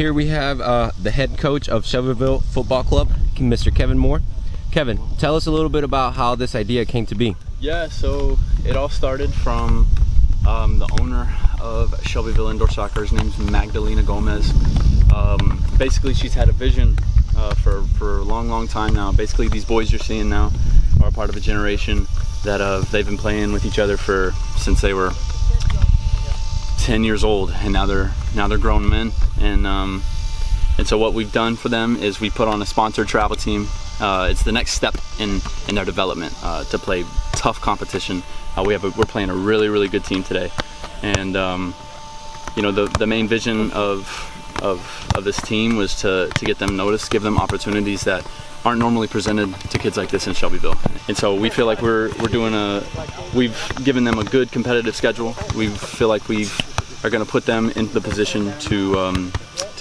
here we have the head coach of Shelbyville Football Club, Mr. Kevin Moore. Kevin, tell us a little bit about how this idea came to be. Yeah, so it all started from the owner of Shelbyville Indoor Soccer. His name's Magdalena Gomez. Basically, she's had a vision for a long time now. Basically, these boys you're seeing now are part of a generation that they've been playing with each other since they were 10 years old, and now they're grown men. And so what we've done for them is we put on a sponsored travel team. It's the next step in their development to play tough competition. We're playing a really good team today, and you know, the main vision of this team was to get them noticed, give them opportunities that aren't normally presented to kids like this in Shelbyville. And so we feel like we've given them a good competitive schedule. We feel like we are going to put them into the position to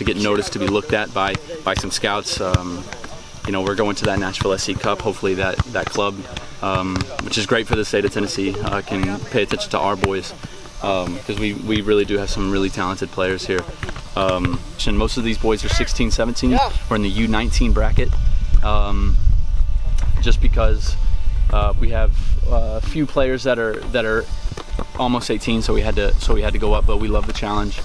get noticed, to be looked at by some scouts. You know, we're going to that Nashville SC Cup. Hopefully that club, which is great for the state of Tennessee, can pay attention to our boys, because we really do have some really talented players here. And most of these boys are 16, 17. Yeah. We're in the U19 bracket, just because we have a few players that are almost 18, so we had to go up. But we love the challenge.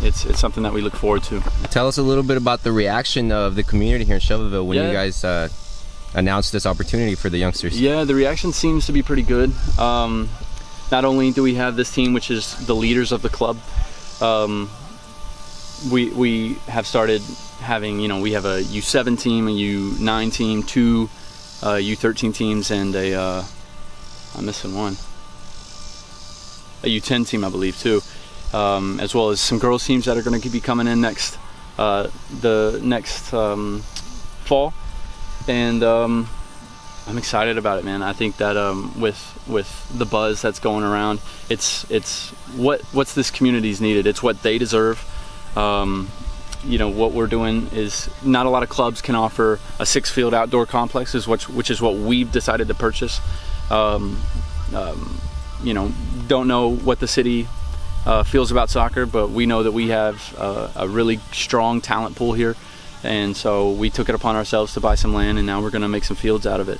It's something that we look forward to. Tell us a little bit about the reaction of the community here in Shelbyville when you guys announced this opportunity for the youngsters. Yeah, the reaction seems to be pretty good. Not only do we have this team, which is the leaders of the club, we have started having, you know, we have a U7 team, a U9 team, two U13 teams, and I'm missing one, a U10 team, I believe, too. As well as some girls teams that are going to be coming in next fall, and I'm excited about it, man. I think that with the buzz that's going around, it's what's this community's needed. It's what they deserve. You know, what we're doing is not a lot of clubs can offer a 6-field outdoor complex, which is what we've decided to purchase. You know, don't know what the city feels about soccer, but we know that we have a really strong talent pool here, and so we took it upon ourselves to buy some land, and now we're going to make some fields out of it.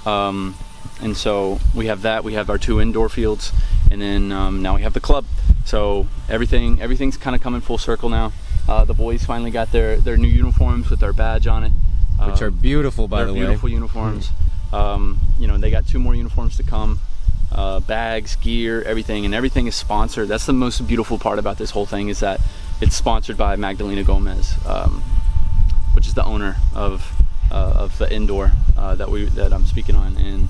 And so we have that. We have our 2 indoor fields, and then now we have the club. So everything's kind of coming full circle now. The boys finally got their new uniforms with their badge on it, which are beautiful, by the way. Beautiful uniforms. You know, they got 2 more uniforms to come. Bags, gear, everything is sponsored. That's the most beautiful part about this whole thing, is that it's sponsored by Magdalena Gomez, which is the owner of the indoor that I'm speaking on. And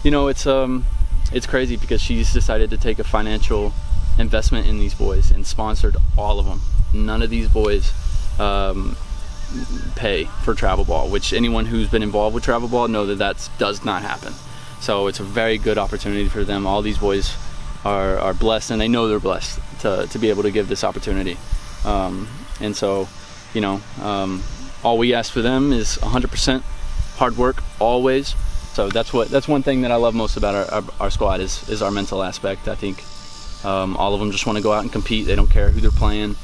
you know, it's crazy because she's decided to take a financial investment in these boys and sponsored all of them. None of these boys pay for travel ball, which anyone who's been involved with travel ball know that does not happen. So it's a very good opportunity for them. All these boys are blessed, and they know they're blessed to be able to give this opportunity. And so, you know, all we ask for them is 100% hard work, always. So that's one thing that I love most about our squad is our mental aspect. I think all of them just want to go out and compete. They don't care who they're playing.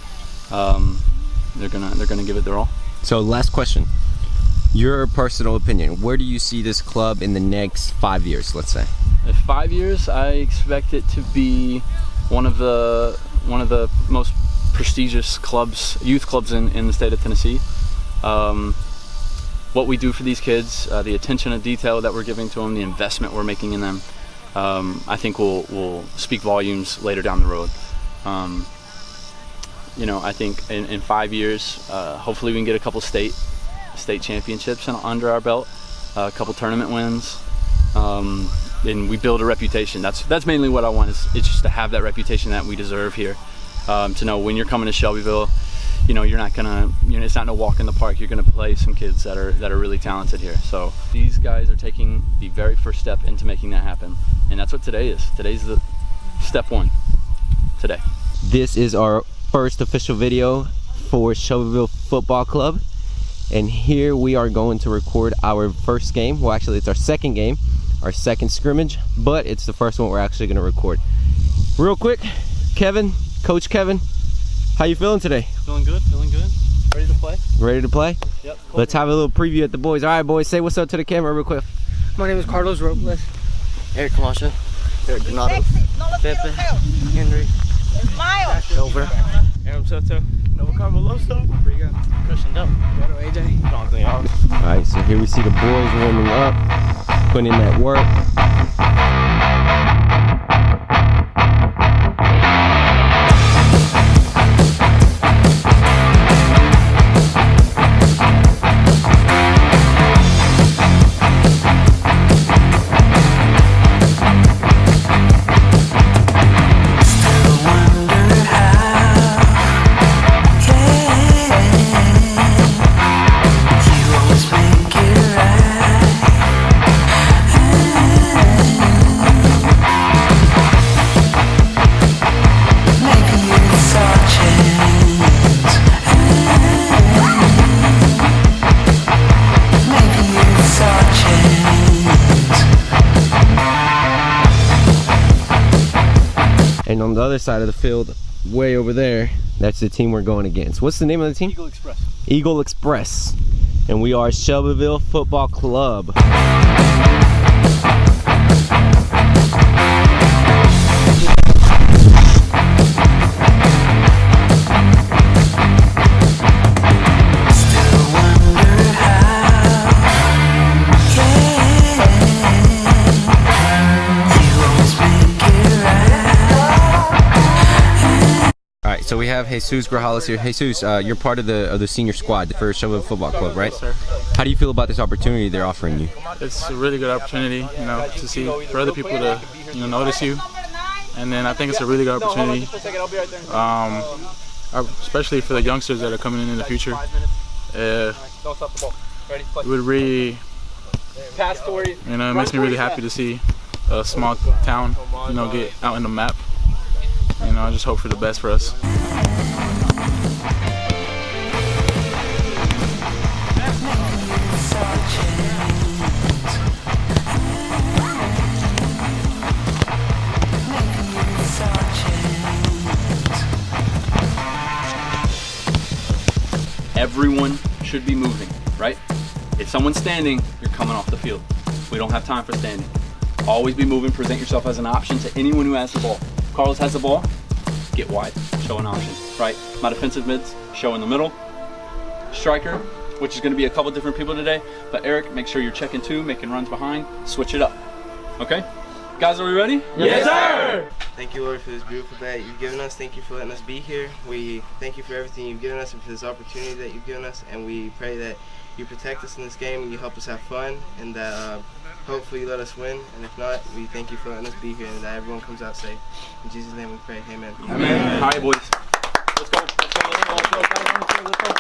They're gonna give it their all. So last question. Your personal opinion, where do you see this club in the next 5 years, let's say? In 5 years, I expect it to be one of the most prestigious clubs, youth clubs in the state of Tennessee. What we do for these kids, the attention to detail that we're giving to them, the investment we're making in them, I think will speak volumes later down the road. You know, I think in 5 years, hopefully we can get a couple state championships under our belt, a couple tournament wins, and we build a reputation. That's mainly what I want, is it's just to have that reputation that we deserve here. To know when you're coming to Shelbyville, you know, it's not no walk in the park. You're going to play some kids that are really talented here. So these guys are taking the very first step into making that happen, and that's what today is. Today's the step 1. Today. This is our first official video for Shelbyville Football Club, and here we are going to record our first game. Well, actually it's our second game, our second scrimmage, but it's the first one we're actually going to record. Real quick, Kevin, Coach Kevin, how you feeling today? Feeling Ready to play? Ready to play? Yep. Let's have a little preview at the boys. All right, boys, say what's up to the camera real quick. My name is Carlos Robles. Eric Camacho. Eric GRANADOS. Pepe. Henry. Over. Aaron Soto. Nova Carmeloso. Christian Doe. AJ. Jonathan Young. All right, so here we see the boys warming up, putting in that work. And on the other side of the field, way over there, that's the team we're going against. What's the name of the team? Eagle Express. Eagle Express. And we are Shelbyville Football Club. So we have Jesus Grajales here. Jesus, you're part of the senior squad for Shelbyville Football Club, right? Yes, sir. How do you feel about this opportunity they're offering you? It's a really good opportunity, you know, to see, for other people to, you know, notice you. And then I think it's a really good opportunity, especially for the youngsters that are coming in the future. It would really, you know, it makes me really happy to see a small town, you know, get out in the map. You know, I just hope for the best for us. Everyone should be moving, right? If someone's standing, you're coming off the field. We don't have time for standing. Always be moving, present yourself as an option to anyone who has the ball. Carlos has the ball, get wide, show an option, right? My defensive mids, show in the middle. Striker, which is gonna be a couple different people today, but Eric, make sure you're checking two, making runs behind, switch it up, okay? Guys, are we ready? Yes, sir! Thank you, Lord, for this beautiful day you've given us. Thank you for letting us be here. We thank you for everything you've given us and for this opportunity that you've given us, and we pray that you protect us in this game and you help us have fun, and that hopefully you let us win, and if not, we thank you for letting us be here and that everyone comes out safe. In Jesus' name we pray, amen. Amen. All right, boys. Let's go. Let's go. Let's go. Let's go. Let's go.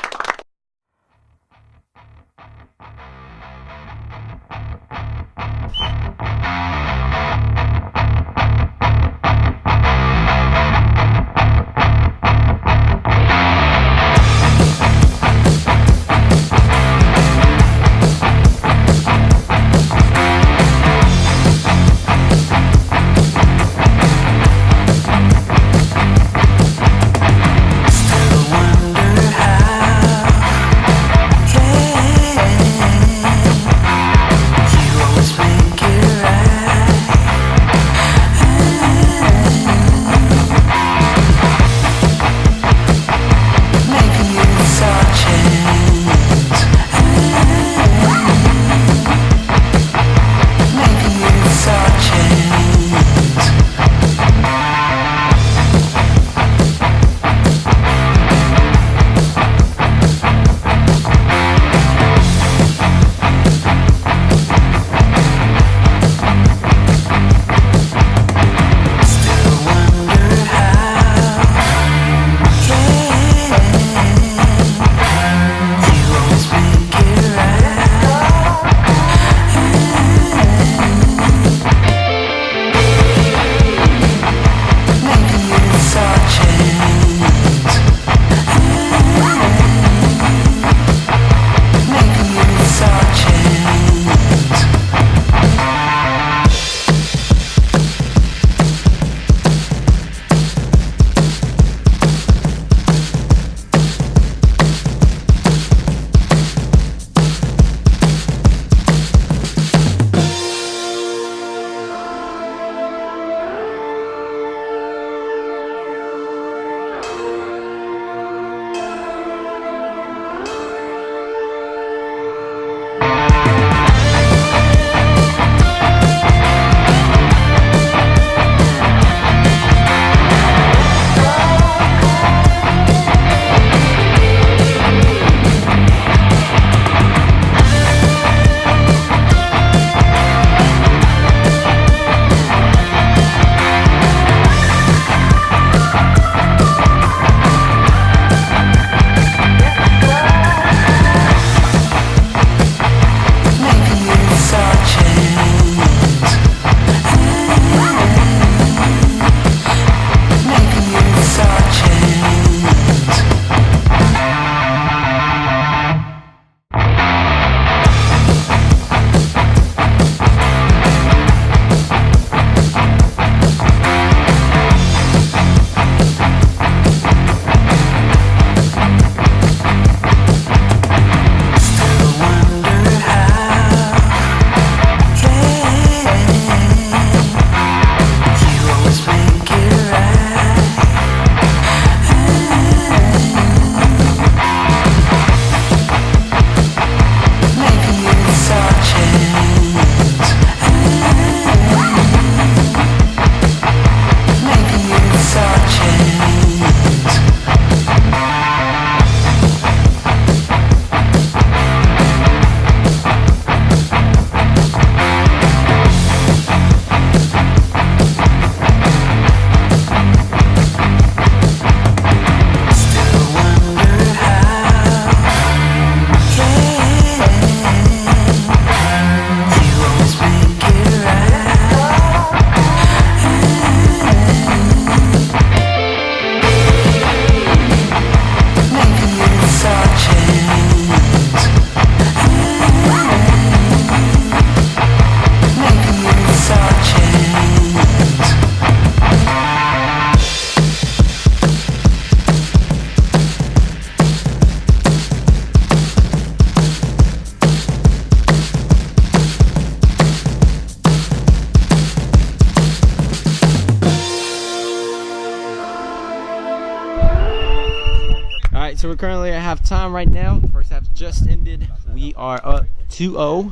so we're currently at halftime right now. First half just ended. We are up 2-0.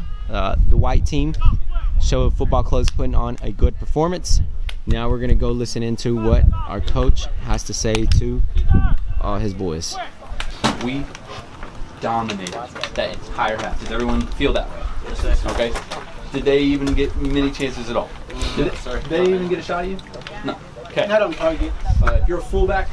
The white team, Shelbyville Football Club, is putting on a good performance. Now we're gonna go listen into what our coach has to say to all his boys. We dominated that entire half. Does everyone feel that way? Yes, okay. Did they even get many chances at all? Did they even get a shot at you? No. Okay. Not on target. If you're a fullback,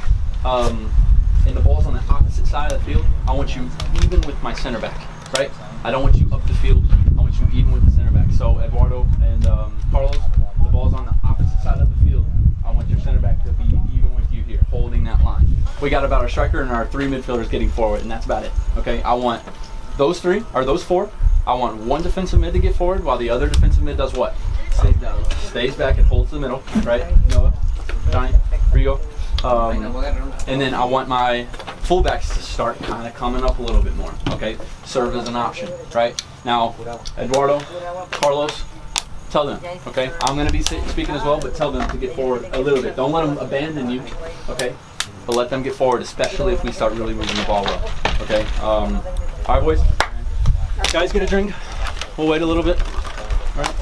and the ball's on the opposite side of the field, I want you even with my center back, right? I don't want you up the field. I want you even with the center back. So Eduardo and Carlos, the ball's on the opposite side of the field. I want your center back to be even with you here, holding that line. We got about our striker and our 3 midfielders getting forward, and that's about it. Okay, I want those 3 or those 4. I want one defensive mid to get forward, while the other defensive mid does what? Stays down, stays back and holds the middle. Right, Noah, Johnny, here you go. And then I want my fullbacks to start kind of coming up a little bit more. Okay, serve as an option. Right now, Eduardo, Carlos. Tell them, okay? I'm going to be speaking as well, but tell them to get forward a little bit. Don't let them abandon you, okay? But let them get forward, especially if we start really moving the ball well, okay? All right, boys. Guys, get a drink. We'll wait a little bit. All right.